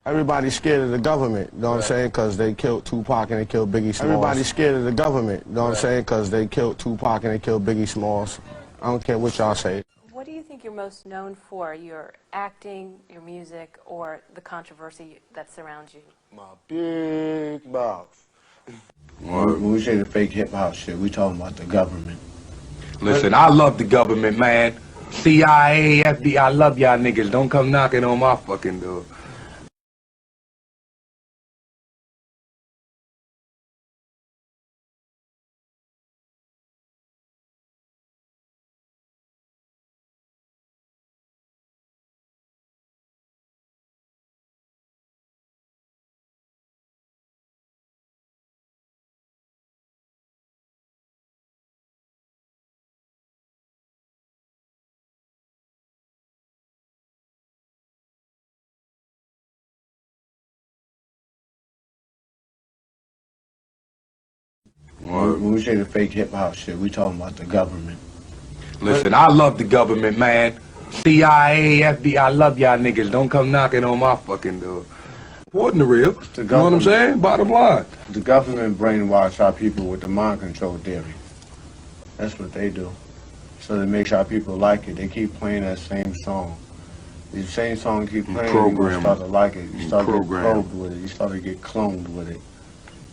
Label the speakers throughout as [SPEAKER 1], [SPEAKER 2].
[SPEAKER 1] Everybody's scared of the government, you know what I'm saying? Because they killed Tupac and they killed Biggie Smalls. Everybody's scared of the government, you know what I'm saying? Because they killed Tupac and they killed Biggie Smalls. I don't care what y'all say.
[SPEAKER 2] What do you think you're most known for? Your acting, your music, or the controversy that surrounds you?
[SPEAKER 1] My big mouth. When we say the fake hip-hop shit, we talking about the government.
[SPEAKER 3] Listen, I love the government, man. CIA, FBI, I love y'all niggas. Don't come knocking on my fucking door.
[SPEAKER 1] When we say the fake hip-hop shit, we talking about the government.
[SPEAKER 3] Listen, I love the government, man. CIA, FBI, I love y'all niggas. Don't come knocking on my fucking door. Wasn't the real. You know what I'm saying? Bottom line.
[SPEAKER 1] The government brainwash our people with the mind control theory. That's what they do. So they make sure our people like it. They keep playing that same song. The same song keep playing, you start to like it. You start to get probed with it. You start to get cloned with it.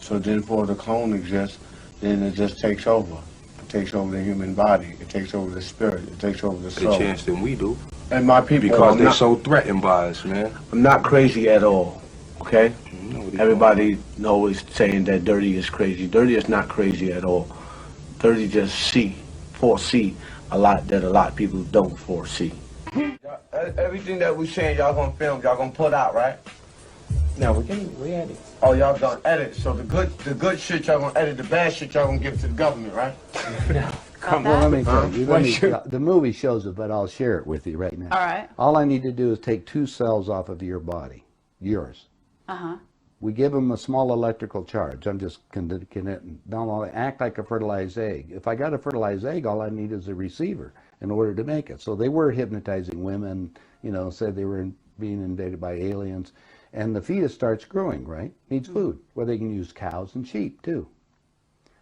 [SPEAKER 1] So then for the clone exists, then it just takes over. It takes over the human body. It takes over the spirit. It takes over the soul.
[SPEAKER 3] A chance than we do.
[SPEAKER 1] And my people,
[SPEAKER 3] because they're so threatened by us, man.
[SPEAKER 1] I'm not crazy at all, okay? Everybody always saying that Dirty is crazy. Dirty is not crazy at all. Dirty just foresee a lot that a lot of people don't foresee. Everything that we saying, y'all gonna film, y'all gonna put out, right?
[SPEAKER 4] No, we edit.
[SPEAKER 1] Oh, y'all gonna edit. So the good shit y'all gonna edit, the bad shit y'all gonna give to the government, right?
[SPEAKER 4] No. Well, let me tell you. The movie shows it, but I'll share it with you right now.
[SPEAKER 2] All right.
[SPEAKER 4] All I need to do is take 2 cells off of your body, yours.
[SPEAKER 2] Uh-huh.
[SPEAKER 4] We give them a small electrical charge. I'm just connecting. Don't act like a fertilized egg. If I got a fertilized egg, all I need is a receiver in order to make it. So they were hypnotizing women, you know, said they were being invaded by aliens. And the fetus starts growing, right? Needs food. Well, they can use cows and sheep, too.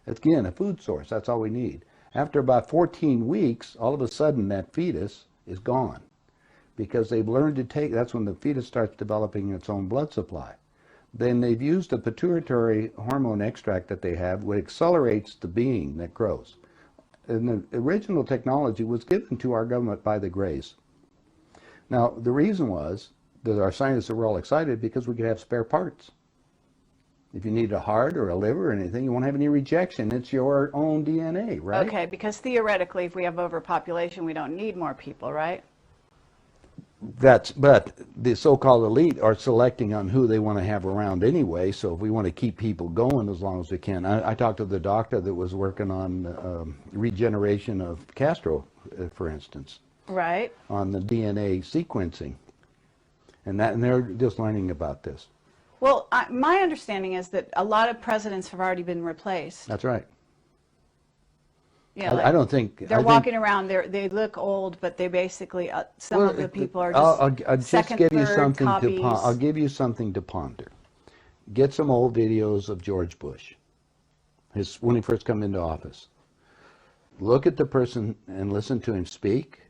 [SPEAKER 4] Again, a food source. That's all we need. After about 14 weeks, all of a sudden, that fetus is gone. Because they've learned to take, that's when the fetus starts developing its own blood supply. Then they've used a pituitary hormone extract that they have, which accelerates the being that grows. And the original technology was given to our government by the Greys. Now, the reason was that our scientists were all excited because we could have spare parts. If you need a heart or a liver or anything, you won't have any rejection. It's your own DNA, right?
[SPEAKER 5] Okay, because theoretically, if we have overpopulation, we don't need more people, right?
[SPEAKER 4] But the so-called elite are selecting on who they want to have around anyway, so if we want to keep people going as long as we can. I talked to the doctor that was working on regeneration of Castro, for instance.
[SPEAKER 5] Right.
[SPEAKER 4] On the DNA sequencing. And they're just learning about this.
[SPEAKER 5] Well, my understanding is that a lot of presidents have already been replaced.
[SPEAKER 4] That's right.
[SPEAKER 5] Yeah,
[SPEAKER 4] I don't think
[SPEAKER 5] they're walking around. They look old, but they basically some of the people are just
[SPEAKER 4] I'll just
[SPEAKER 5] second,
[SPEAKER 4] give you
[SPEAKER 5] third
[SPEAKER 4] something
[SPEAKER 5] copies.
[SPEAKER 4] I'll give you something to ponder. Get some old videos of George Bush, when he first came into office. Look at the person and listen to him speak.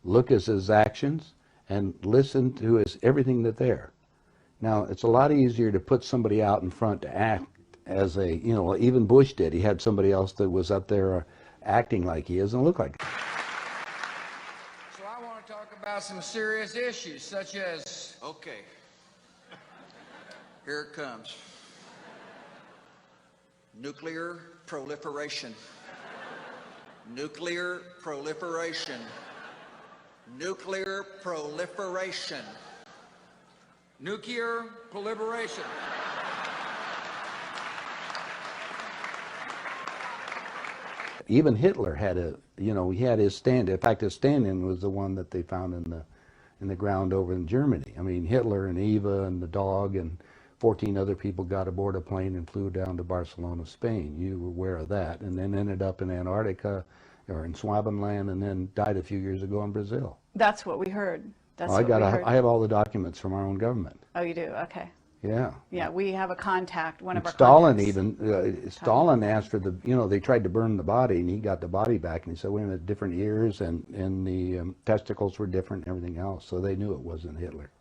[SPEAKER 4] Look at his actions and listen to everything that's there. Now, it's a lot easier to put somebody out in front to act as a, you know, even Bush did. He had somebody else that was up there acting like he is and look like.
[SPEAKER 6] So I want to talk about some serious issues, such as, okay, here it comes. Nuclear proliferation. Nuclear proliferation. Nuclear proliferation. Nuclear proliferation.
[SPEAKER 4] Even Hitler had he had his stand. In fact, his stand-in was the one that they found in the ground over in Germany. I mean, Hitler and Eva and the dog and 14 other people got aboard a plane and flew down to Barcelona, Spain. You were aware of that, and then ended up in Antarctica or in Swabenland, and then died a few years ago in Brazil.
[SPEAKER 5] That's what we heard. That's
[SPEAKER 4] Well,
[SPEAKER 5] what we heard.
[SPEAKER 4] I have all the documents from our own government.
[SPEAKER 5] Oh, you do? Okay.
[SPEAKER 4] Yeah.
[SPEAKER 5] Yeah, we have a contact, one of our
[SPEAKER 4] Stalin
[SPEAKER 5] contacts.
[SPEAKER 4] Stalin asked for the, they tried to burn the body, and he got the body back, and he said, wait a minute, different ears, and the testicles were different and everything else, so they knew it wasn't Hitler.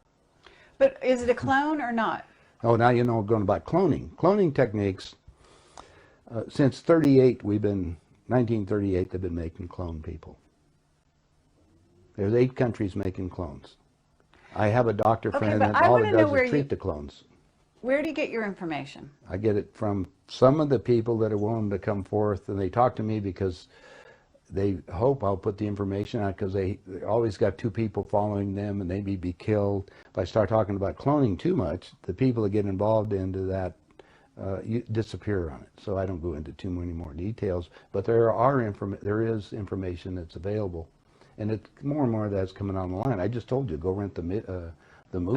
[SPEAKER 5] But is it a clone or not?
[SPEAKER 4] Oh, now you know going about cloning. Cloning techniques, since 1938, they've been making clone people. There's 8 countries making clones. I have a doctor friend
[SPEAKER 5] but
[SPEAKER 4] that
[SPEAKER 5] I
[SPEAKER 4] all
[SPEAKER 5] wanna
[SPEAKER 4] it
[SPEAKER 5] know
[SPEAKER 4] does
[SPEAKER 5] where
[SPEAKER 4] is treat the clones.
[SPEAKER 5] Where do you get your information?
[SPEAKER 4] I get it from some of the people that are willing to come forth, and they talk to me because they hope I'll put the information out, because they always got 2 people following them, and they may be killed. If I start talking about cloning too much, the people that get involved into that you disappear on it. So I don't go into too many more details, but there is information that's available, and it's more and more that's coming on the line. I just told you, go rent the movie.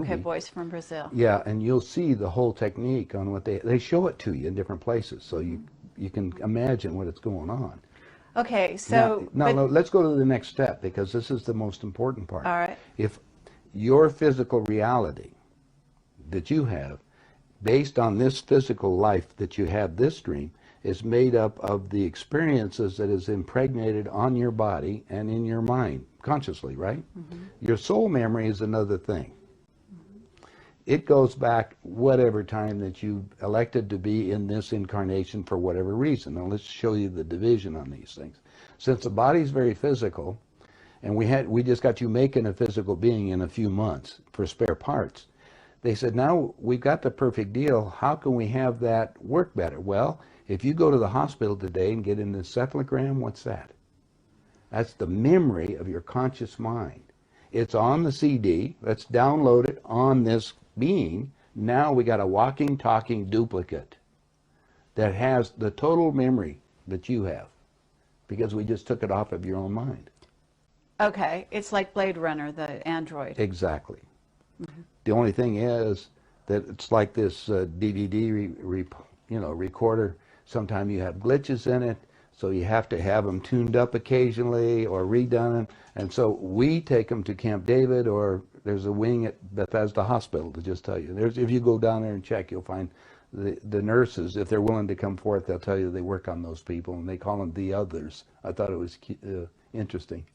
[SPEAKER 5] Okay, Boys from Brazil.
[SPEAKER 4] Yeah, and you'll see the whole technique on what they show it to you in different places, so you can imagine what it's going on.
[SPEAKER 5] Okay, so...
[SPEAKER 4] Now, let's go to the next step, because this is the most important part.
[SPEAKER 5] All right.
[SPEAKER 4] If your physical reality that you have, based on this physical life that you have, this dream, is made up of the experiences that is impregnated on your body and in your mind, consciously, right? Mm-hmm. Your soul memory is another thing. It goes back whatever time that you elected to be in this incarnation for whatever reason. Now let's show you the division on these things. Since the body's very physical, and we just got you making a physical being in a few months for spare parts, they said, now we've got the perfect deal. How can we have that work better? Well, if you go to the hospital today and get an encephalogram, what's that? That's the memory of your conscious mind. It's on the CD. Let's download it on this being. Now we got a walking, talking duplicate that has the total memory that you have, because we just took it off of your own mind.
[SPEAKER 5] Okay, it's like Blade Runner, the android.
[SPEAKER 4] Exactly. Mm-hmm. The only thing is that it's like this DVD recorder. Sometimes you have glitches in it, so you have to have them tuned up occasionally or redone. And so we take them to Camp David, or there's a wing at Bethesda Hospital to just tell you. If you go down there and check, you'll find the nurses, if they're willing to come forth, they'll tell you they work on those people, and they call them the others. I thought it was interesting.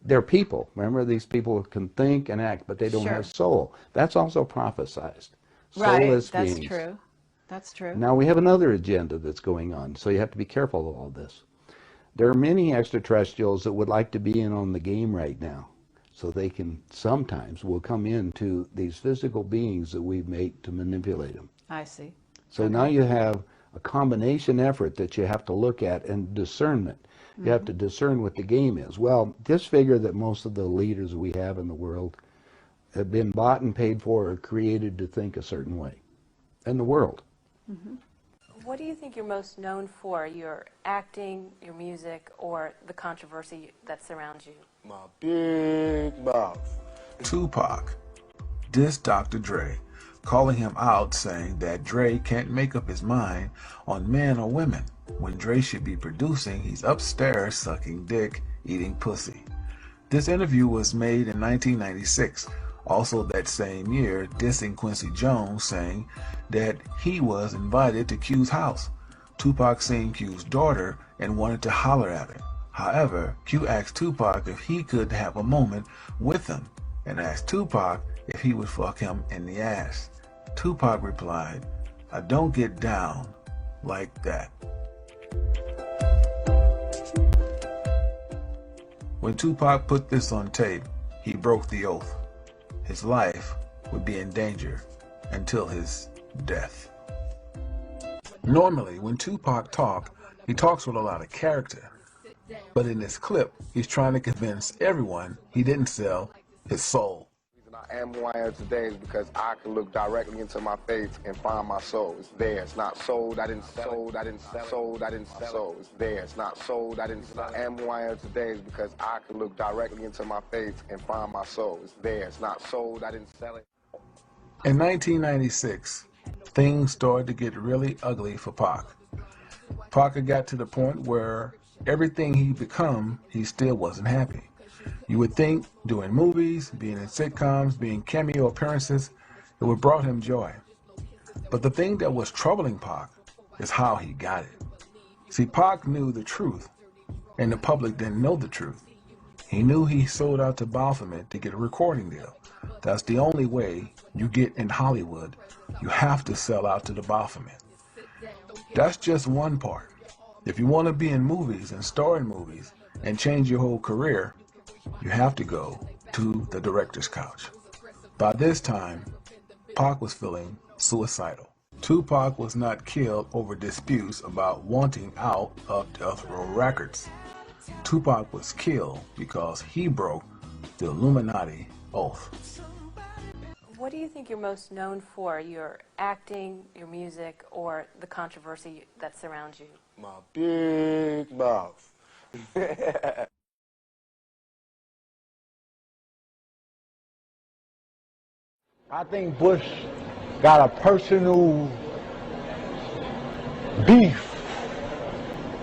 [SPEAKER 4] They're people. Remember, these people can think and act, but they don't have soul. That's also prophesized. Soulless
[SPEAKER 5] right, that's
[SPEAKER 4] beings.
[SPEAKER 5] true. That's true.
[SPEAKER 4] Now we have another agenda that's going on, so you have to be careful of all this. There are many extraterrestrials that would like to be in on the game right now, so they can sometimes will come into these physical beings that we've made to manipulate them.
[SPEAKER 5] I see.
[SPEAKER 4] So now you have a combination effort that you have to look at, and discernment. You have to discern what the game is. Well, just figure that most of the leaders we have in the world have been bought and paid for or created to think a certain way. In the world.
[SPEAKER 5] Mm-hmm.
[SPEAKER 2] What do you think you're most known for? Your acting, your music, or the controversy that surrounds you?
[SPEAKER 1] My big mouth.
[SPEAKER 3] Tupac dissed Dr. Dre, calling him out, saying that Dre can't make up his mind on men or women. When Dre should be producing, he's upstairs sucking dick, eating pussy. This interview was made in 1996, also that same year, dissing Quincy Jones, saying that he was invited to Q's house. Tupac seen Q's daughter and wanted to holler at her. However, Q asked Tupac if he could have a moment with him, and asked Tupac if he would fuck him in the ass. Tupac replied, "I don't get down like that." When Tupac put this on tape, he broke the oath. His life would be in danger until his death. Normally, when Tupac talks, he talks with a lot of character. But in this clip, he's trying to convince everyone he didn't sell his soul.
[SPEAKER 7] I am who I am today is because I can look directly into my faith and find my soul. It's there. It's not sold. I didn't sell. I didn't sell. Sold. I didn't sell. It's there. It's not sold. I didn't sell. I am who I am today is because I can look directly into my faith and find my soul. It's there. It's not sold. I didn't sell it.
[SPEAKER 3] In 1996, things started to get really ugly for Pac. Pac got to the point where everything he become, he still wasn't happy. You would think doing movies, being in sitcoms, being cameo appearances, it would brought him joy. But the thing that was troubling Pac is how he got it. See, Pac knew the truth, and the public didn't know the truth. He knew he sold out to Baphomet to get a recording deal. That's the only way you get in Hollywood. You have to sell out to the Baphomet. That's just one part. If you want to be in movies and star in movies and change your whole career, you have to go to the director's couch. By this time, Pac was feeling suicidal. Tupac was not killed over disputes about wanting out of Death Row Records. Tupac was killed because he broke the Illuminati oath.
[SPEAKER 2] What do you think you're most known for? Your acting, your music, or the controversy that surrounds you?
[SPEAKER 1] My big mouth.
[SPEAKER 8] I think Bush got a personal beef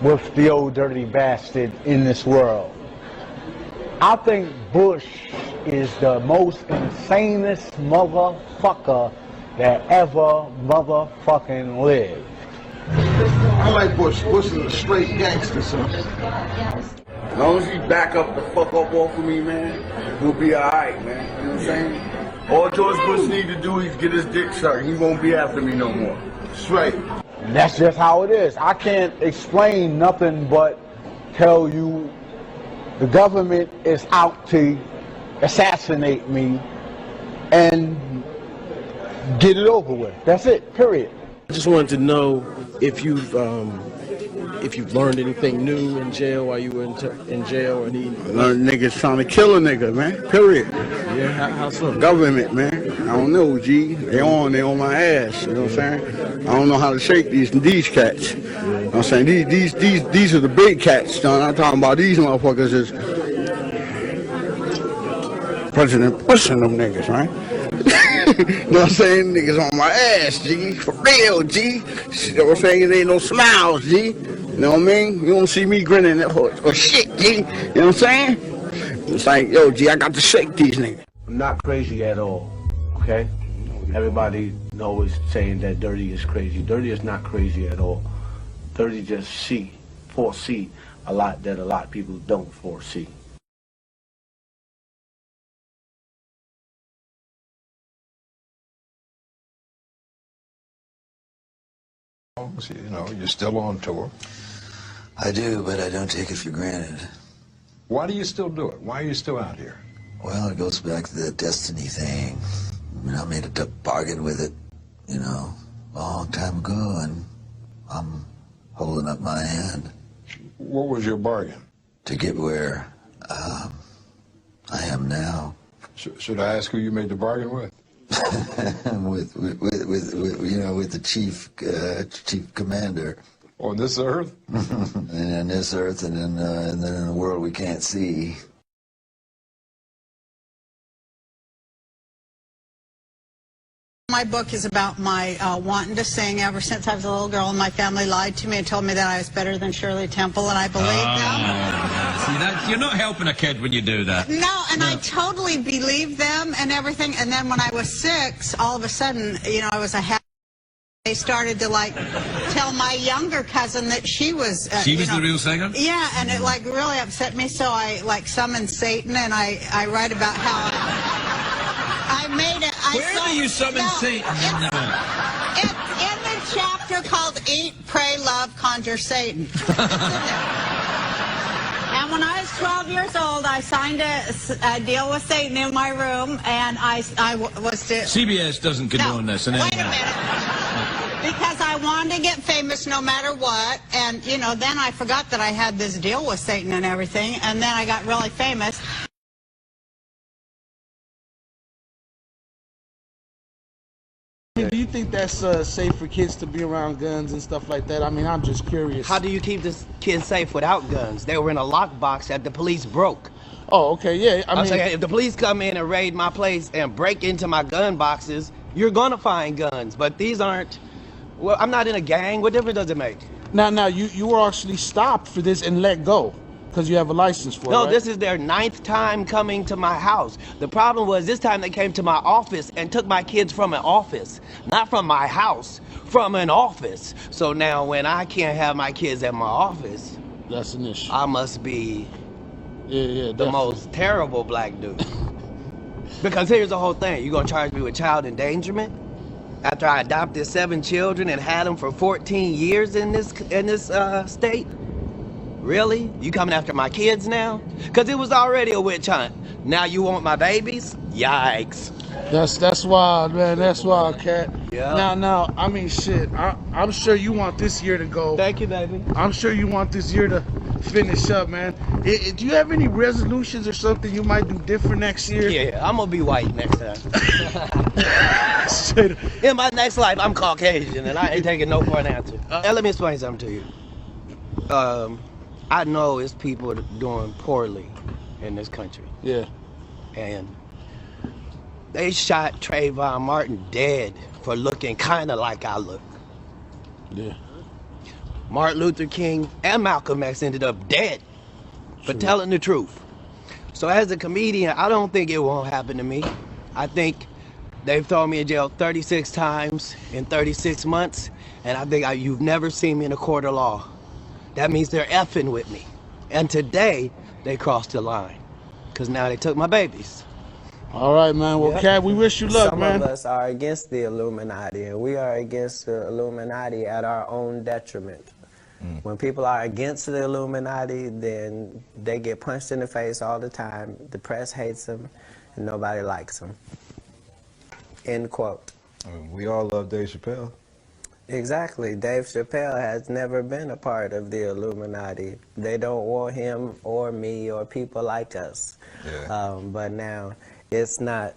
[SPEAKER 8] with the old dirty bastard in this world. I think Bush is the most insanest motherfucker that ever motherfucking lived.
[SPEAKER 1] I like Bush. Bush is a straight gangster, son. As long as he back up the fuck up off of me, man, he'll be alright, man. You know what I'm saying? All George Bush need to do is get his dick sucked. He won't be after me no more. Straight.
[SPEAKER 8] And that's just how it is. I can't explain nothing but tell you the government is out to assassinate me and get it over with. That's it, period.
[SPEAKER 9] I just wanted to know if you've learned anything new in jail while you were in jail, or any.
[SPEAKER 1] Learned niggas trying to kill a nigga, man. Period.
[SPEAKER 9] Yeah, how so?
[SPEAKER 1] Government, man. I don't know, G. They on my ass. You know what I'm saying? I don't know how to shake these cats. You know what I'm saying? These are the big cats, John. I'm talking about these motherfuckers is President Bush and them niggas, right? You know what I'm saying? Niggas on my ass, G. For real, G. You know what I'm saying? It ain't no smiles, G. You know what I mean? You don't see me grinning or shit, G. You know what I'm saying? It's like, yo, G, I got to shake these niggas.
[SPEAKER 10] I'm not crazy at all, okay? Everybody always saying that Dirty is crazy. Dirty is not crazy at all. Dirty just foresee a lot that a lot of people don't foresee.
[SPEAKER 11] You know, you're still on tour.
[SPEAKER 12] I do, but I don't take it for granted.
[SPEAKER 11] Why do you still do it? Why are you still out here?
[SPEAKER 12] Well, it goes back to the destiny thing. I mean, I made a bargain with it, you know, a long time ago, and I'm holding up my hand.
[SPEAKER 11] What was your bargain?
[SPEAKER 12] To get where I am now.
[SPEAKER 11] Should I ask who you made the bargain with?
[SPEAKER 12] with the chief commander.
[SPEAKER 11] On this earth?
[SPEAKER 12] And on this earth, and then in a world we can't see.
[SPEAKER 13] My book is about my wanting to sing ever since I was a little girl, and my family lied to me and told me that I was better than Shirley Temple, and I believed them.
[SPEAKER 14] See, you're not helping a kid when you do that.
[SPEAKER 13] No, and I totally believed them and everything, and then when I was 6, all of a sudden, you know, I was a happy. They started to, like, tell my younger cousin that she was...
[SPEAKER 14] she was the real singer?
[SPEAKER 13] Yeah, and it, like, really upset me, so I, like, summoned Satan, and I write about how I made it...
[SPEAKER 14] Where do you summon Satan?
[SPEAKER 13] It's in the chapter called Eat, Pray, Love, Conjure Satan. And when I was 12 years old, I signed a deal with Satan in my room, and I was to...
[SPEAKER 14] CBS doesn't condone this.
[SPEAKER 13] Wait a minute. Because I wanted to get famous no matter what, and, you know, then I forgot that I had this deal with Satan and everything, and then I got really famous.
[SPEAKER 15] Do you think that's safe for kids to be around guns and stuff like that? I mean, I'm just curious.
[SPEAKER 16] How do you keep the kids safe without guns? They were in a lockbox that the police broke.
[SPEAKER 15] Oh, okay, yeah.
[SPEAKER 16] I'm saying, if the police come in and raid my place and break into my gun boxes, you're gonna find guns. But these aren't. Well, I'm not in a gang. What difference does it make?
[SPEAKER 15] Now, you were actually stopped for this and let go. Because you have a license for it,
[SPEAKER 16] No,
[SPEAKER 15] right?
[SPEAKER 16] this is their 9th time coming to my house. The problem was this time they came to my office and took my kids from an office. Not from my house, from an office. So now when I can't have my kids at my office,
[SPEAKER 15] that's an issue.
[SPEAKER 16] I must be the
[SPEAKER 15] definitely.
[SPEAKER 16] most terrible black dude. Because here's the whole thing. You gonna charge me with child endangerment? After I adopted 7 children and had them for 14 years in this state? Really? You coming after my kids now? Because it was already a witch hunt. Now you want my babies? Yikes.
[SPEAKER 15] That's wild, man. That's wild, Cat.
[SPEAKER 16] Yeah.
[SPEAKER 15] Now, I mean, shit. I'm sure you want this year to go.
[SPEAKER 16] Thank you, baby.
[SPEAKER 15] I'm sure you want this year to finish up, man. Do you have any resolutions or something you might do different next year?
[SPEAKER 16] Yeah, I'm gonna be white next time. In my next life, I'm Caucasian, and I ain't taking no for an answer. And let me explain something to you. I know it's people doing poorly in this country.
[SPEAKER 15] Yeah.
[SPEAKER 16] And they shot Trayvon Martin dead for looking kind of like I look.
[SPEAKER 15] Yeah.
[SPEAKER 16] Martin Luther King and Malcolm X ended up dead for telling the truth. So as a comedian, I don't think it won't happen to me. I think they've thrown me in jail 36 times in 36 months, and I think you've never seen me in a court of law. That means they're effing with me. And today, they crossed the line, because now they took my babies.
[SPEAKER 15] All right, man. Well, Cat, we wish you luck, man.
[SPEAKER 17] Some of us are against the Illuminati, and we are against the Illuminati at our own detriment. When people are against the Illuminati, then they get punched in the face all the time. The press hates them, and nobody likes them. End quote.
[SPEAKER 11] We all love Dave Chappelle.
[SPEAKER 17] Exactly. Dave Chappelle has never been a part of the Illuminati. They don't want him or me or people like us.
[SPEAKER 11] Yeah.
[SPEAKER 17] But now it's not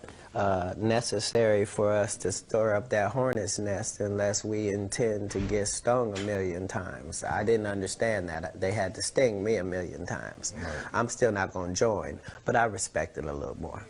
[SPEAKER 17] necessary for us to stir up that hornet's nest unless we intend to get stung 1,000,000 times. I didn't understand that. They had to sting me 1,000,000 times.
[SPEAKER 11] Right.
[SPEAKER 17] I'm still not going to join, but I respect it a little more.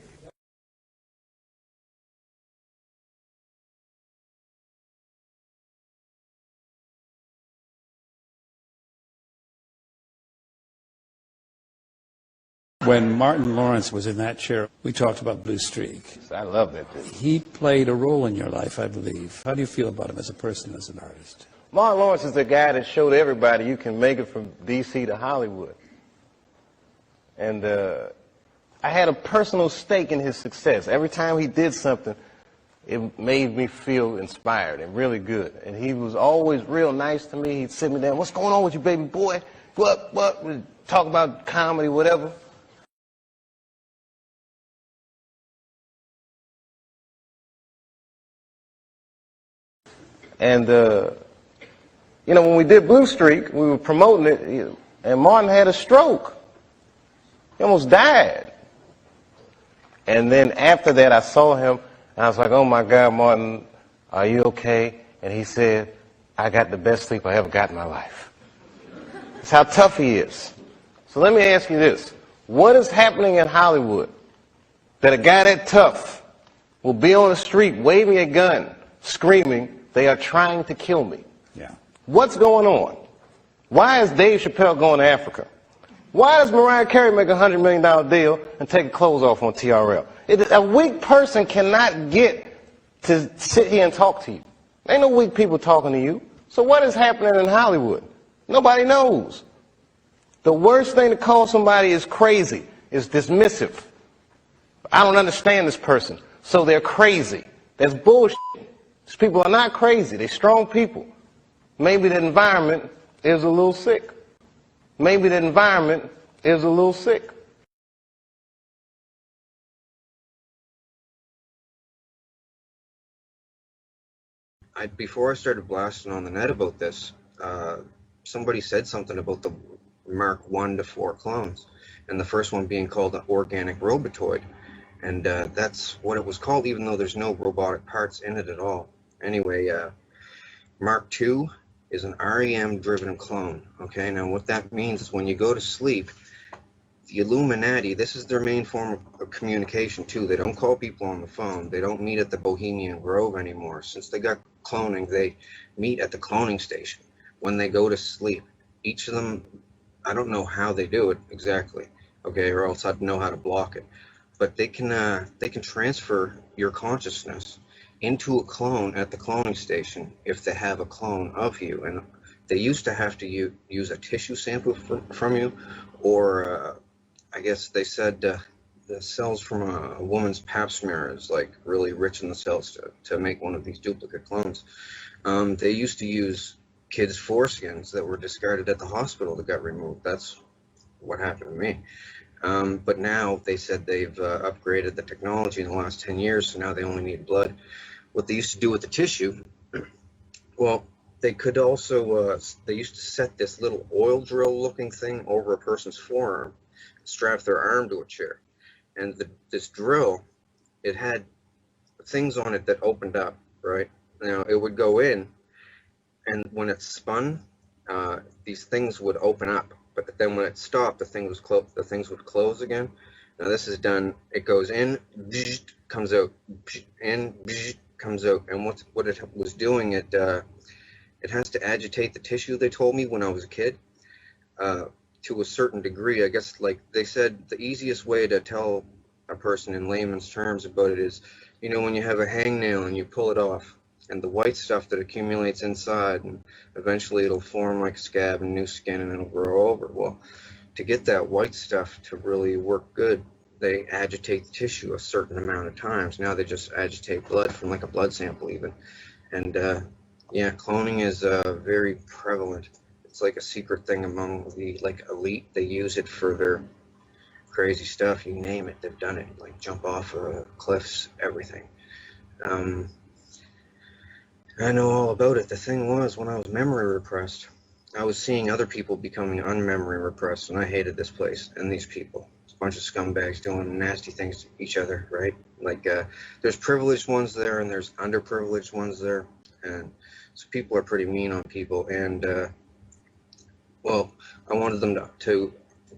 [SPEAKER 18] When Martin Lawrence was in that chair, we talked about Blue Streak.
[SPEAKER 19] I love that dude.
[SPEAKER 18] He played a role in your life, I believe. How do you feel about him as a person, as an artist?
[SPEAKER 19] Martin Lawrence is the guy that showed everybody you can make it from D.C. to Hollywood. And I had a personal stake in his success. Every time he did something, it made me feel inspired and really good. And he was always real nice to me. He'd sit me down, "What's going on with you, baby boy? What? We'd talk about comedy, whatever." And, you know, when we did Blue Streak, we were promoting it, and Martin had a stroke. He almost died. And then after that, I saw him, and I was like, "Oh, my God, Martin, are you okay?" And he said, "I got the best sleep I ever got in my life." That's how tough he is. So let me ask you this. What is happening in Hollywood that a guy that tough will be on the street waving a gun, screaming, "They are trying to kill me"?
[SPEAKER 18] Yeah.
[SPEAKER 19] What's going on? Why is Dave Chappelle going to Africa? Why does Mariah Carey make a $100 million deal and take her clothes off on TRL? A weak person cannot get to sit here and talk to you. Ain't no weak people talking to you. So what is happening in Hollywood? Nobody knows. The worst thing to call somebody is crazy, is dismissive. I don't understand this person, so they're crazy. That's bullshit. These people are not crazy. They're strong people. Maybe the environment is a little sick. Maybe the environment is a little sick.
[SPEAKER 20] Before I started blasting on the net about this, somebody said something about the Mark 1 to 4 clones, and the first one being called an organic robotoid. And that's what it was called, even though there's no robotic parts in it at all. Anyway, Mark 2 is an REM-driven clone. Okay, now what that means is when you go to sleep, the Illuminati, this is their main form of communication too. They don't call people on the phone. They don't meet at the Bohemian Grove anymore. Since they got cloning, they meet at the cloning station when they go to sleep. Each of them I don't know how they do it exactly, okay, or else I'd know how to block it. But they can transfer your consciousness into a clone at the cloning station if they have a clone of you. And they used to have to use a tissue sample from you, or I guess they said the cells from a woman's pap smear is like really rich in the cells to make one of these duplicate clones. They used to use kids' foreskins that were discarded at the hospital that got removed. That's what happened to me. But now they said they've upgraded the technology in the last 10 years, so now they only need blood. What they used to do with the tissue, well, they could also, they used to set this little oil drill looking thing over a person's forearm, strap their arm to a chair. And this drill, it had things on it that opened up, right? Now, it would go in, and when it spun, these things would open up. But then when it stopped, the things would close again. Now this is done, it goes in, comes out, in, comes out. And what it was doing, it has to agitate the tissue, they told me when I was a kid, to a certain degree. I guess, like they said, the easiest way to tell a person in layman's terms about it is, you know, when you have a hangnail and you pull it off, and the white stuff that accumulates inside, and eventually it'll form like a scab and new skin, and it'll grow over. Well, to get that white stuff to really work good, they agitate the tissue a certain amount of times. Now they just agitate blood from like a blood sample even. And yeah, cloning is very prevalent. It's like a secret thing among the like elite. They use it for their crazy stuff. You name it, they've done it. Like jump off cliffs, everything. I know all about it. The thing was, when I was memory repressed, I was seeing other people becoming unmemory repressed, and I hated this place and these people. It's a bunch of scumbags doing nasty things to each other, right? Like, there's privileged ones there, and there's underprivileged ones there, and so people are pretty mean on people, and, well, I wanted them to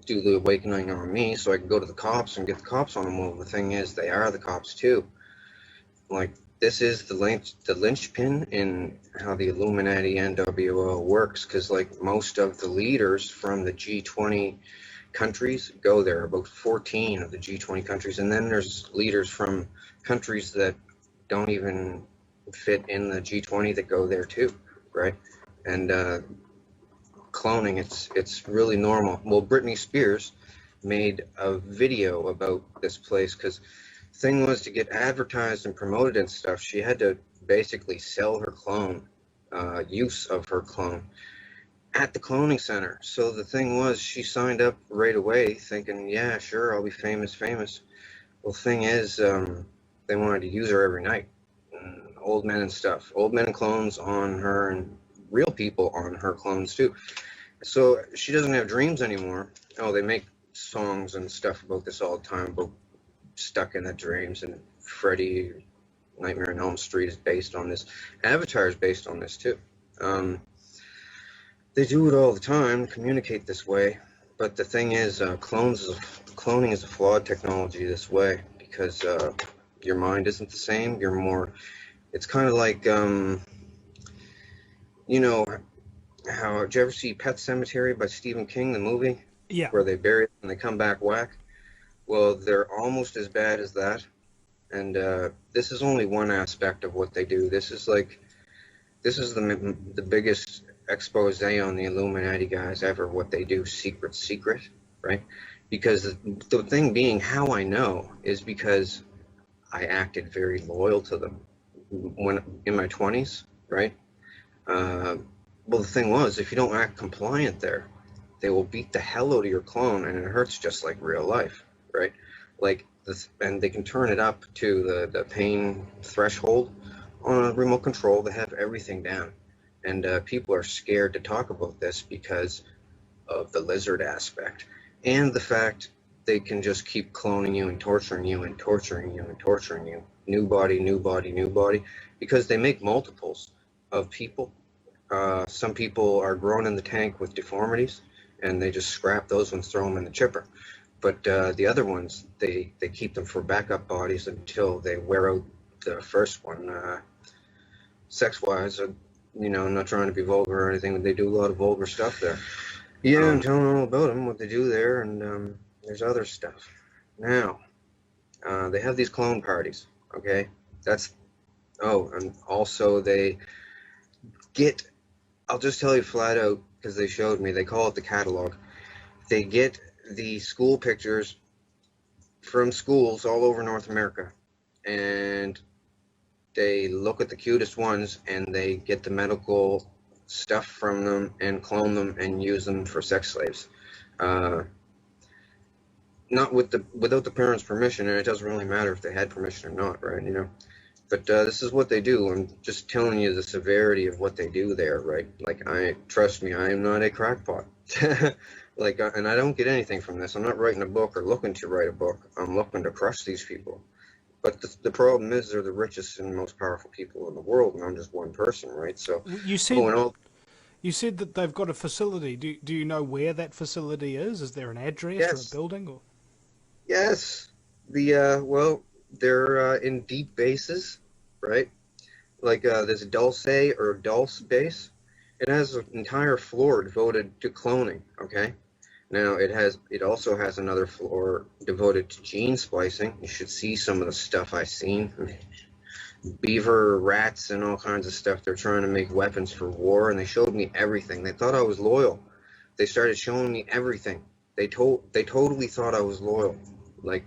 [SPEAKER 20] do the awakening on me so I could go to the cops and get the cops on them. Well, the thing is, they are the cops, too. Like, this is the linchpin in how the Illuminati NWO works, because like most of the leaders from the G20 countries go there, about 14 of the G20 countries, and then there's leaders from countries that don't even fit in the G20 that go there too, right? And cloning, it's really normal. Well, Britney Spears made a video about this place, because thing was, to get advertised and promoted and stuff, she had to basically sell her clone, use of her clone, at the cloning center. So the thing was, she signed up right away thinking, yeah, sure, I'll be famous. Well, the thing is, they wanted to use her every night. Old men and stuff. Old men and clones on her, and real people on her clones too. So she doesn't have dreams anymore. Oh, they make songs and stuff about this all the time, about Stuck in the Dreams, and Freddy, Nightmare on Elm Street is based on this. Avatar is based on this too. They do it all the time, communicate this way, but the thing is, cloning is a flawed technology this way, because your mind isn't the same. You're more, it's kind of like, you know, how, did you ever see Pet Sematary by Stephen King, the movie?
[SPEAKER 21] Yeah.
[SPEAKER 20] Where they bury it and they come back whack? Well, they're almost as bad as that, and this is only one aspect of what they do. This is the biggest expose on the Illuminati guys ever, what they do secret, right? Because the thing being, how I know is because I acted very loyal to them when in my 20s, right? Well, the thing was, if you don't act compliant there, they will beat the hell out of your clone, and it hurts just like real life. Right, like this, and they can turn it up to the pain threshold on a remote control. They have everything down, and people are scared to talk about this because of the lizard aspect and the fact they can just keep cloning you and torturing you and torturing you and torturing you. New body, because they make multiples of people. Some people are grown in the tank with deformities, and they just scrap those ones, throw them in the chipper. But the other ones, they keep them for backup bodies until they wear out the first one. Sex-wise, you know, I'm not trying to be vulgar or anything, but they do a lot of vulgar stuff there. Yeah, I'm telling all about them, what they do there, and there's other stuff. Now, they have these clone parties, okay? Oh, and also they get, I'll just tell you flat out, because they showed me, they call it the catalog. They get the school pictures from schools all over North America, and they look at the cutest ones, and they get the medical stuff from them and clone them and use them for sex slaves. Not without the parents' permission, and it doesn't really matter if they had permission or not, right? You know. But this is what they do. I'm just telling you the severity of what they do there, right? Like, trust me, I am not a crackpot. Like, and I don't get anything from this. I'm not writing a book or looking to write a book. I'm looking to crush these people. But the problem is they're the richest and most powerful people in the world, and I'm just one person, right? So
[SPEAKER 21] You said that they've got a facility. Do you know where that facility is? Is there an address or a building? Or?
[SPEAKER 20] Yes. Well, they're in deep bases, right? Like there's a Dulce or Dulce base. It has an entire floor devoted to cloning, okay? Now it also has another floor devoted to gene splicing. You should see some of the stuff I've seen. Beaver, rats, and all kinds of stuff. They're trying to make weapons for war, and they showed me everything. They thought I was loyal. They started showing me everything. They totally thought I was loyal. Like,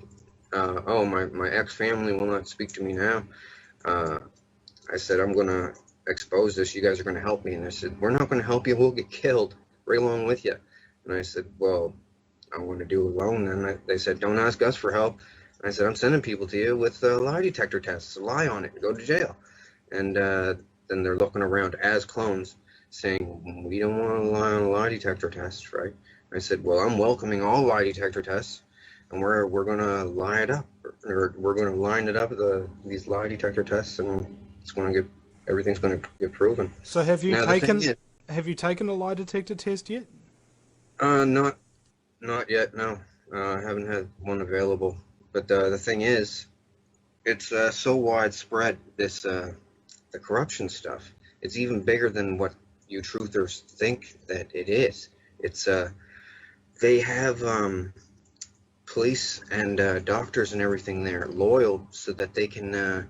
[SPEAKER 20] oh, my ex-family will not speak to me now. I said, I'm going to expose this. You guys are going to help me. And they said, we're not going to help you. We'll get killed right along with you. And I said, well, I'm going to do it alone. And they said, don't ask us for help. And I said, I'm sending people to you with lie detector tests. Lie on it and go to jail. And then they're looking around as clones saying, we don't want to lie on a lie detector test, right? I said, well, I'm welcoming all lie detector tests. And we're going to line it up, or we're going to line it up, these lie detector tests, and everything's going to get proven.
[SPEAKER 21] So have you taken a lie detector test yet?
[SPEAKER 20] Not yet. No, I haven't had one available. But the thing is, it's so widespread. The corruption stuff. It's even bigger than what you truthers think that it is. It's they have police and doctors and everything there loyal so that they can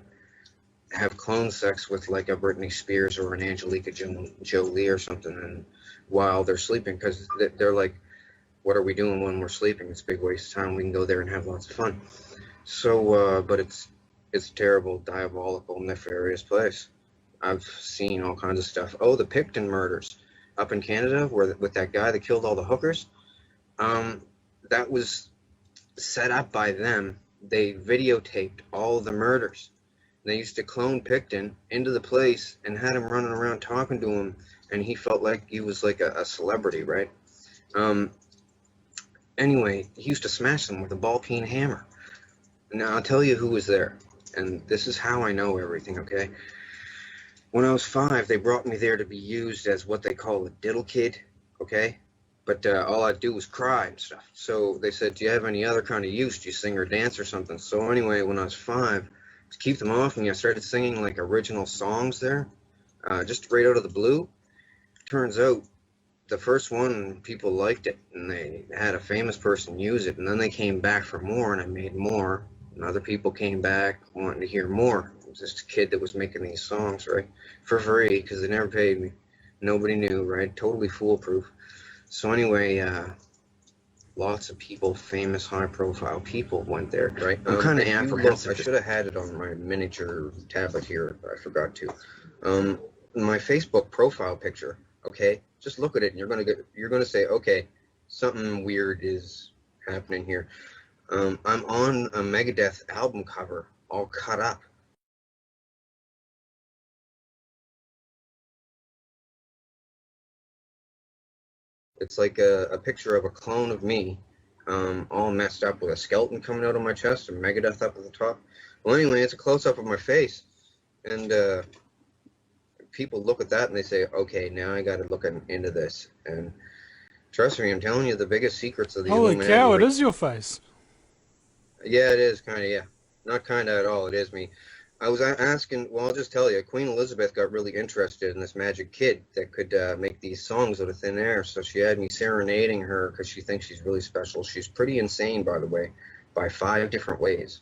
[SPEAKER 20] have clone sex with like a Britney Spears or an Angelica Jolie or something, and while they're sleeping, because they're like, what are we doing when we're sleeping? It's a big waste of time. We can go there and have lots of fun. So, but it's a terrible, diabolical, nefarious place. I've seen all kinds of stuff. Oh, the Picton murders up in Canada, with that guy that killed all the hookers. That was set up by them. They videotaped all the murders. They used to clone Picton into the place and had him running around talking to him, and he felt like he was like a celebrity, right? Anyway, he used to smash them with a ball-peen hammer. Now, I'll tell you who was there, and this is how I know everything, okay? When I was 5, they brought me there to be used as what they call a diddle kid, okay? But all I'd do was cry and stuff. So they said, do you have any other kind of use? Do you sing or dance or something? So anyway, when I was 5, to keep them off me, I started singing like original songs there, just right out of the blue. Turns out the first one, people liked it, and they had a famous person use it, and then they came back for more, and I made more, and other people came back wanting to hear more. It was just a kid that was making these songs, right, for free, because they never paid me. Nobody knew, right? Totally foolproof. So anyway, lots of people, famous, high-profile people went there, right? I'm kind of apprehensive. I should have had it on my miniature tablet here, but I forgot to. My Facebook profile picture, okay? Just look at it, and you're gonna say, okay, something weird is happening here. I'm on a Megadeth album cover, all cut up. It's like a picture of a clone of me, all messed up with a skeleton coming out of my chest and Megadeth up at the top. Well, anyway, it's a close-up of my face, and people look at that and they say, okay, now I got to look into this. And trust me, I'm telling you the biggest secrets of the
[SPEAKER 21] Holy
[SPEAKER 20] Illuminati.
[SPEAKER 21] cow, it is your face.
[SPEAKER 20] Yeah, it is, kind of, yeah. Not kind of at all, it is me. I was asking, well, I'll just tell you, Queen Elizabeth got really interested in this magic kid that could make these songs out of thin air. So she had me serenading her because she thinks she's really special. She's pretty insane, by the way, by 5 different ways.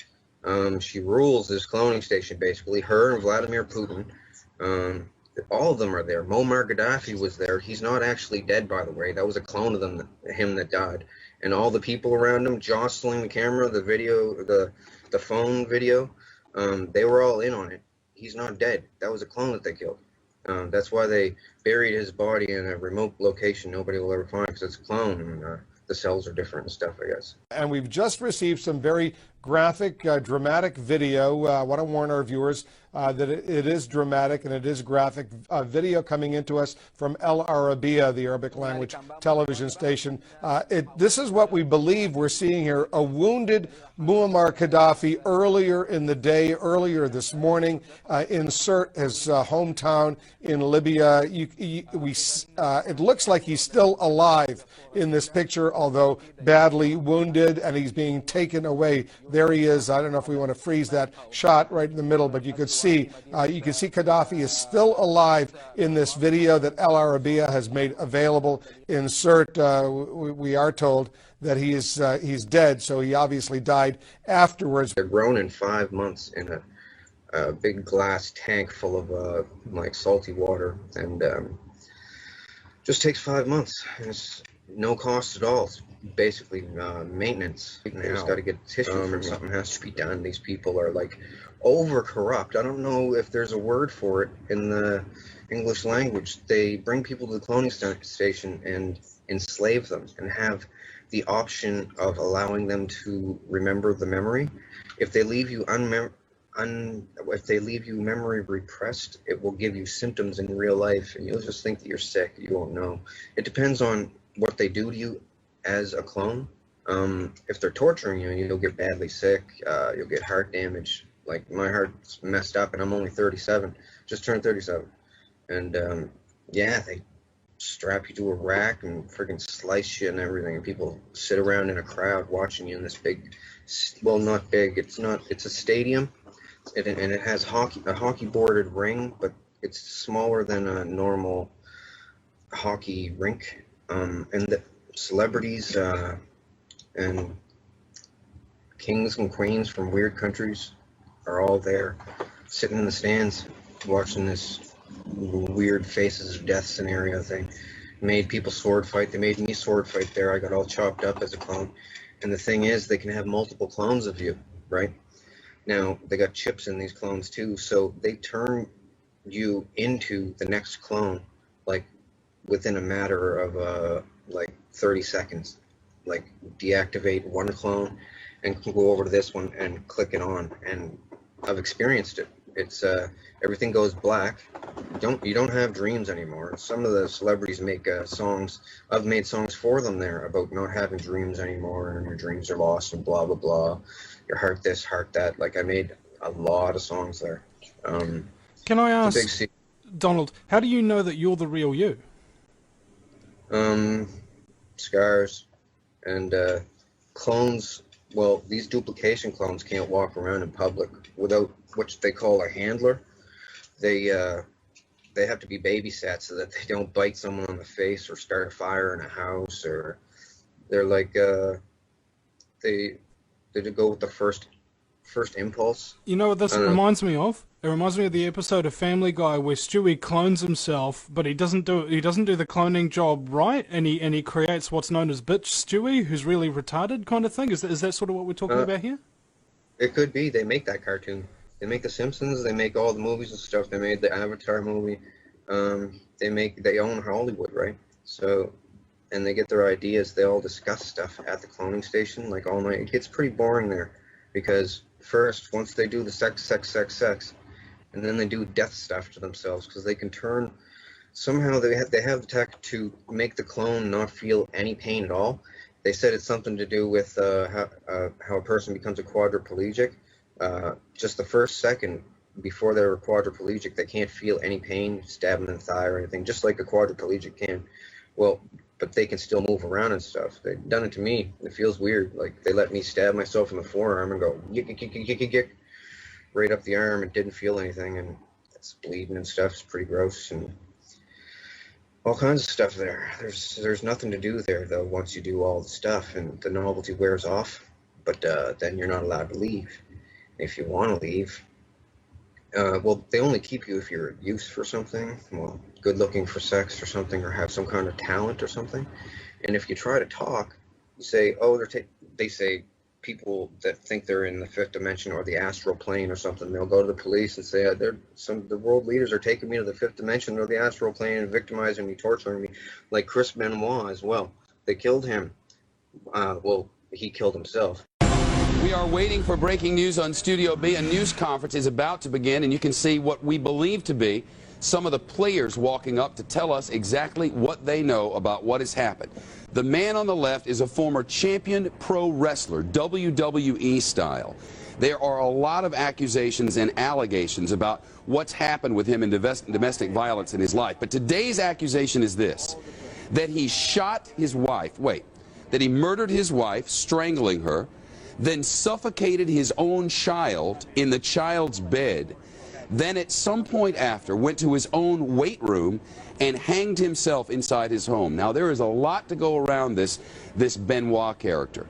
[SPEAKER 20] She rules this cloning station, basically. Her and Vladimir Putin. All of them are there. Muammar Gaddafi was there. He's not actually dead, by the way. That was a clone of him that died. And all the people around him jostling the camera, the video, the phone video. They were all in on it. He's not dead. That was a clone that they killed. That's why they buried his body in a remote location nobody will ever find, because it's a clone, and the cells are different and stuff, I guess.
[SPEAKER 6] And we've just received some very graphic, dramatic video. I want to warn our viewers that it is dramatic and it is graphic video coming into us from El Arabiya, the Arabic language television station. This is what we believe we're seeing here: a wounded Muammar Gaddafi earlier in the day, earlier this morning, in Sirte, his hometown in Libya. It looks like he's still alive in this picture, although badly wounded, and he's being taken away. There he is. I don't know if we want to freeze that shot right in the middle, but you could see Gaddafi is still alive in this video that El Arabiya has made available in Sirte. We are told that he's dead, so he obviously died afterwards.
[SPEAKER 20] They're grown in 5 months in a big glass tank full of like salty water, and just takes 5 months. And it's no cost at all. It's basically maintenance. They just got to get tissue from something has to be done. These people are like over corrupt. I don't know if there's a word for it in the English language. They bring people to the cloning station and enslave them and have the option of allowing them to remember the memory. If they leave you if they leave you memory repressed, it will give you symptoms in real life, and you'll just think that you're sick. You won't know. It depends on what they do to you as a clone. If they're torturing you, you'll get badly sick. You'll get heart damage. Like, my heart's messed up, and I'm only 37. Just turned 37. And yeah, they strap you to a rack and freaking slice you and everything. And people sit around in a crowd watching you in this big, well, not big. It's a stadium, and it has a hockey boarded ring, but it's smaller than a normal hockey rink. And the celebrities and kings and queens from weird countries are all there, sitting in the stands, watching this weird Faces of Death scenario thing. Made people sword fight. They made me sword fight there. I got all chopped up as a clone. And the thing is, they can have multiple clones of you, right? Now, they got chips in these clones too, so they turn you into the next clone, like, within a matter of like 30 seconds. Like, deactivate one clone and go over to this one and click it on. And I've experienced it. It's everything goes black. You don't have dreams anymore. Some of the celebrities make songs. I've made songs for them there about not having dreams anymore, and your dreams are lost and blah blah blah. Your heart this, heart that. Like, I made a lot of songs there.
[SPEAKER 21] Can I ask, Donald, how do you know that you're the real you?
[SPEAKER 20] Scars and clones. Well, these duplication clones can't walk around in public without what they call a handler. They have to be babysat so that they don't bite someone on the face or start a fire in a house, or they're like they go with the first impulse.
[SPEAKER 21] You know what this reminds me of? It reminds me of the episode of Family Guy where Stewie clones himself, but he doesn't do the cloning job right, and he creates what's known as bitch Stewie, who's really retarded kind of thing. Is that sort of what we're talking about here?
[SPEAKER 20] It could be. They make that cartoon. They make The Simpsons. They make all the movies and stuff. They made the Avatar movie. They own Hollywood, right? So, and they get their ideas. They all discuss stuff at the cloning station like all night. It gets pretty boring there, because first, once they do the sex, and then they do death stuff to themselves, because they can turn, somehow they have the tech to make the clone not feel any pain at all. They said it's something to do with how a person becomes a quadriplegic. Just the first second before they're quadriplegic, they can't feel any pain, stabbing in the thigh or anything, just like a quadriplegic can. Well, but they can still move around and stuff. They've done it to me. It feels weird. Like, they let me stab myself in the forearm and go, yick, yick, yick, yick, yick, yick. right up the arm and didn't feel anything, and it's bleeding and stuff. It's pretty gross, and all kinds of stuff there. There's nothing to do there though once you do all the stuff and the novelty wears off. But then you're not allowed to leave. If you want to leave, well, they only keep you if you're used for something, well, good looking for sex or something, or have some kind of talent or something. And if you try to talk, you say, oh, they say people that think they're in the fifth dimension or the astral plane or something, they'll go to the police and say, the world leaders are taking me to the fifth dimension or the astral plane and victimizing me, torturing me, like Chris Benoit as well. They killed him. Well, he killed himself.
[SPEAKER 4] We are waiting for breaking news on Studio B. A news conference is about to begin, and you can see what we believe to be some of the players walking up to tell us exactly what they know about what has happened. The man on the left is a former champion pro wrestler, WWE style. There are a lot of accusations and allegations about what's happened with him in domestic violence in his life. But today's accusation is this, that he shot his wife, that he murdered his wife, strangling her, then suffocated his own child in the child's bed, then at some point after went to his own weight room and hanged himself inside his home. Now, there is a lot to go around this Benoit character.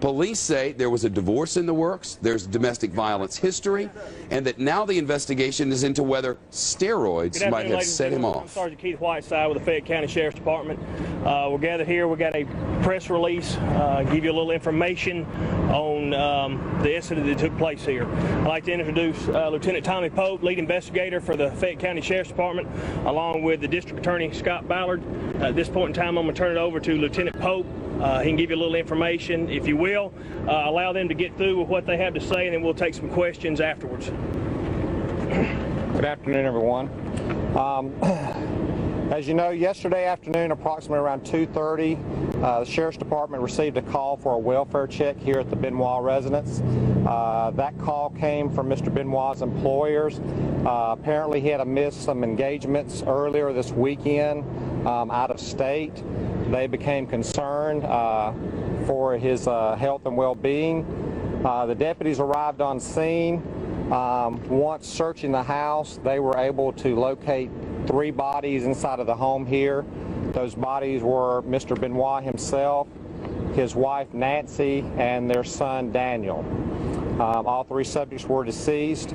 [SPEAKER 4] Police say there was a divorce in the works, there's domestic violence history, and that now the investigation is into whether steroids might have set him off.
[SPEAKER 22] I'm Sergeant Keith Whiteside with the Fayette County Sheriff's Department. We're gathered here. We got a press release, give you a little information on the incident that took place here. I'd like to introduce Lieutenant Tommy Pope, lead investigator for the Fayette County Sheriff's Department, along with the District Attorney Scott Ballard. At this point in time, I'm going to turn it over to Lieutenant Pope. He can give you a little information, if you will. Allow them to get through with what they have to say, and then we'll take some questions afterwards.
[SPEAKER 23] Good afternoon, everyone. As you know, yesterday afternoon, approximately around 2:30, the Sheriff's Department received a call for a welfare check here at the Benoit residence. That call came from Mr. Benoit's employers. Apparently, he had missed some engagements earlier this weekend out of state. They became concerned for his health and well-being. The deputies arrived on scene. Once searching the house, they were able to locate 3 bodies inside of the home here. Those bodies were Mr. Benoit himself, his wife Nancy, and their son Daniel. All 3 subjects were deceased.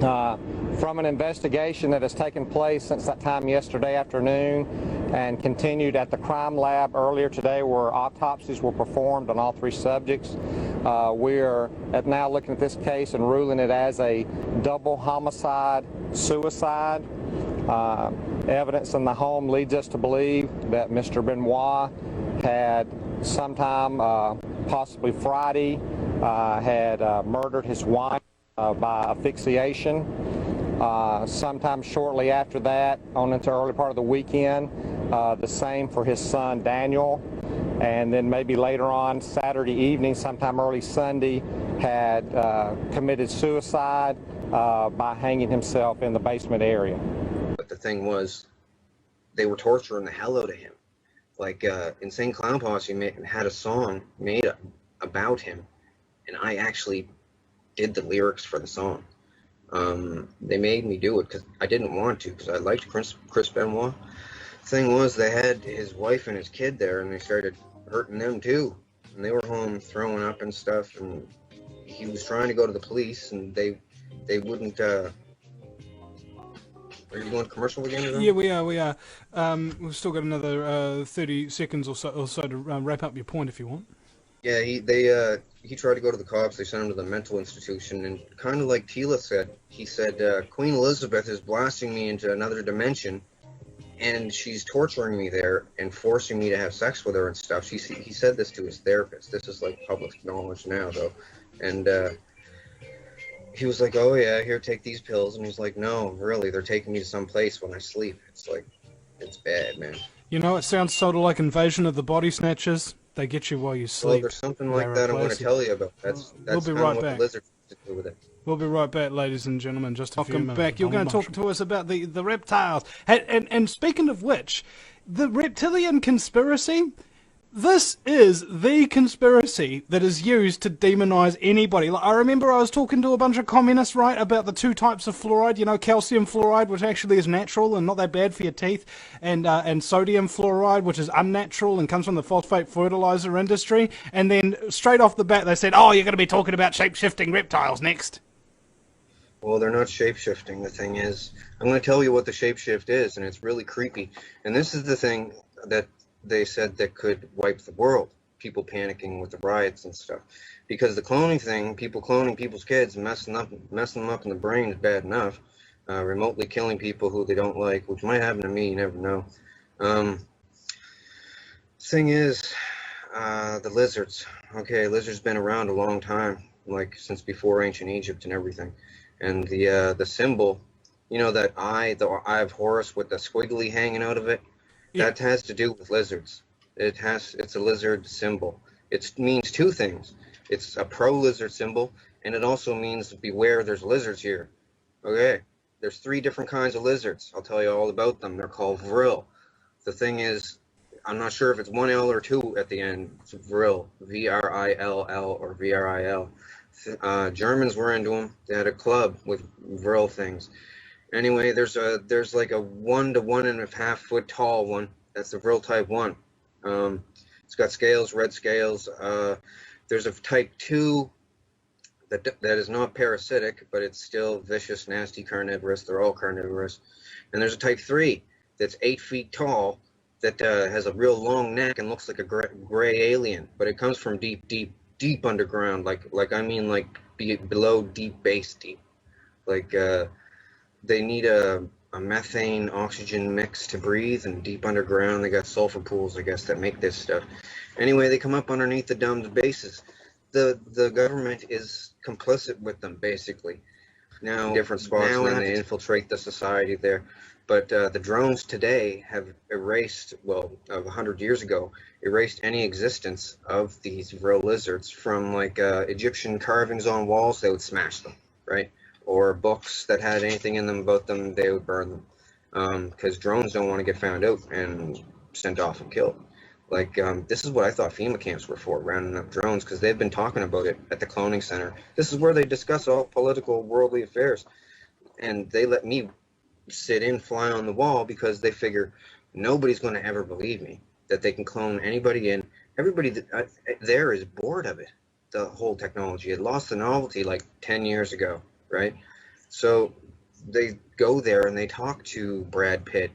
[SPEAKER 23] From an investigation that has taken place since that time yesterday afternoon and continued at the crime lab earlier today, where autopsies were performed on all 3 subjects, we are now looking at this case and ruling it as a double homicide suicide. Evidence in the home leads us to believe that Mr. Benoit had sometime, possibly Friday, had murdered his wife by asphyxiation. Sometime shortly after that, on into early part of the weekend, the same for his son Daniel. And then maybe later on, Saturday evening, sometime early Sunday, had committed suicide by hanging himself in the basement area.
[SPEAKER 20] But the thing was, they were torturing the hell out of him. Like, Insane Clown Posse had a song made about him, and I actually did the lyrics for the song. They made me do it because I didn't want to, because I liked Chris Benoit. The thing was, they had his wife and his kid there, and they started hurting them too. And they were home throwing up and stuff, and he was trying to go to the police, and they wouldn't. Are you going commercial again?
[SPEAKER 21] Yeah, we are. We've still got another 30 seconds or so to wrap up your point if you want.
[SPEAKER 20] Yeah, he tried to go to the cops. They sent him to the mental institution, and kind of like Tila said, he said, Queen Elizabeth is blasting me into another dimension, and she's torturing me there and forcing me to have sex with her and stuff. He said this to his therapist. This is like public knowledge now, though. And he was like, oh yeah, here, take these pills. And he's like, no, really, they're taking me to some place when I sleep. It's like, it's bad, man.
[SPEAKER 21] You know, it sounds sort of like Invasion of the Body Snatchers. They get you while you sleep.
[SPEAKER 20] Well, there's something like that I want to tell you about. That's
[SPEAKER 21] we'll be
[SPEAKER 20] kind
[SPEAKER 21] right
[SPEAKER 20] of
[SPEAKER 21] back.
[SPEAKER 20] what the lizard to do with it.
[SPEAKER 21] We'll be right back, ladies and gentlemen. Just a few minutes. Welcome back. You're going to talk to us about the reptiles. And speaking of which, the reptilian conspiracy, This is the conspiracy that is used to demonize anybody. Like, I remember I was talking to a bunch of communists, right, about the two types of fluoride. You know, calcium fluoride, which actually is natural and not that bad for your teeth, and sodium fluoride, which is unnatural and comes from the phosphate fertilizer industry. And then straight off the bat, they said, "Oh, you're going to be talking about shape-shifting reptiles next."
[SPEAKER 20] Well, they're not shape-shifting. The thing is, I'm going to tell you what the shape-shift is, and it's really creepy. And this is the thing that they said that could wipe the world, people panicking with the riots and stuff. Because the cloning thing, people cloning people's kids, messing them up in the brain is bad enough. Remotely killing people who they don't like, which might happen to me, you never know. Thing is, the lizards. Okay, lizards been around a long time, like since before ancient Egypt and everything. And the symbol, you know, that eye, the eye of Horus with the squiggly hanging out of it, that has to do with lizards. It's a lizard symbol. It means two things. It's a pro-lizard symbol, and it also means beware, there's lizards here. Okay, there's 3 different kinds of lizards. I'll tell you all about them. They're called vril. The thing is, I'm not sure if it's 1 L or 2 at the end. It's vril, V-R-I-L-L or V-R-I-L. Germans were into them. They had a club with vril things. Anyway, there's like a 1 to 1.5 foot tall one. That's the vril type 1. It's got scales, red scales. There's a type 2 that is not parasitic, but it's still vicious, nasty, carnivorous. They're all carnivorous. And there's a type 3 that's 8 feet tall that has a real long neck and looks like a gray alien, but it comes from deep underground, like below deep base deep. Like they need a methane oxygen mix to breathe, and deep underground they got sulfur pools, I guess, that make this stuff. Anyway, they come up underneath the dome's bases. The government is complicit with them, basically. Now, different spots, and then they infiltrate the society there. But the drones today have erased, well, 100 years ago, erased any existence of these vril lizards from, like, Egyptian carvings on walls. They would smash them, right? Or books that had anything in them about them, they would burn them. Because drones don't want to get found out and sent off and killed. Like, this is what I thought FEMA camps were for, rounding up drones, because they've been talking about it at the cloning center. This is where they discuss all political, worldly affairs. And they let me sit in, fly on the wall, because they figure nobody's going to ever believe me that they can clone anybody in. Everybody there is bored of it, the whole technology. It lost the novelty like 10 years ago, right? So they go there and they talk to Brad Pitt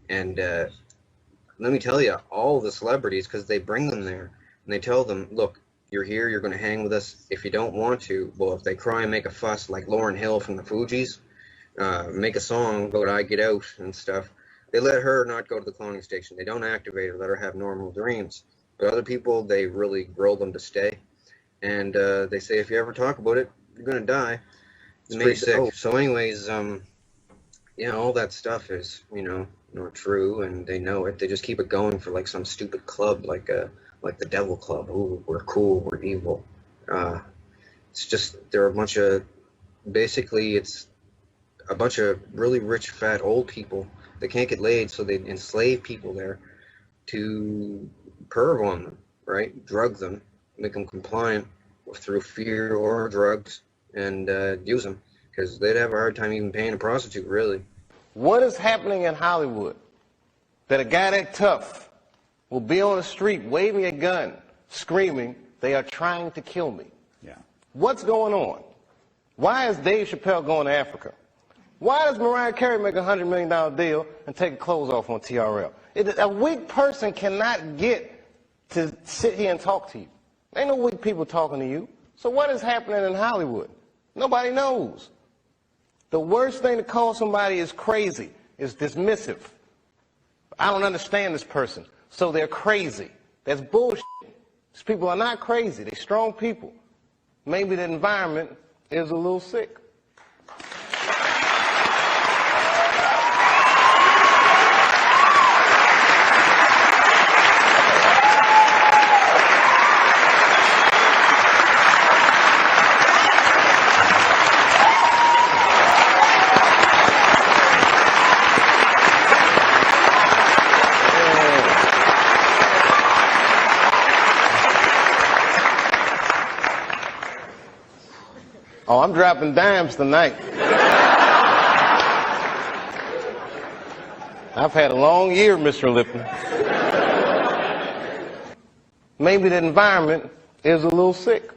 [SPEAKER 20] and let me tell you, all the celebrities, because they bring them there and they tell them, look, you're here, you're going to hang with us. If you don't want to, well, if they cry and make a fuss like Lauryn Hill from the Fugees, make a song about I Get Out and stuff, they let her not go to the cloning station. They don't activate her, let her have normal dreams. But other people, they really grill them to stay. And they say, if you ever talk about it, you're going to die. It's pretty sick. So anyways, yeah, all that stuff is, you know, not true, and they know it. They just keep it going for like some stupid club, like the Devil Club. Ooh, we're cool, we're evil. It's just, they're a bunch of, basically it's a bunch of really rich, fat, old people that can't get laid, so they enslave people there to perv on them, right? Drug them, make them compliant through fear or drugs, and use them, because they'd have a hard time even paying a prostitute, really.
[SPEAKER 19] What is happening in Hollywood that a guy that tough will be on the street waving a gun, screaming, they are trying to kill me?
[SPEAKER 18] Yeah.
[SPEAKER 19] What's going on? Why is Dave Chappelle going to Africa? Why does Mariah Carey make a $100 million deal and take clothes off on TRL? A weak person cannot get to sit here and talk to you. Ain't no weak people talking to you. So what is happening in Hollywood? Nobody knows. The worst thing to call somebody is crazy, is dismissive. I don't understand this person, so they're crazy. That's bullshit. These people are not crazy. They're strong people. Maybe the environment is a little sick. I'm dropping dimes tonight. I've had a long year, Mr. Lipton. Maybe the environment is a little sick.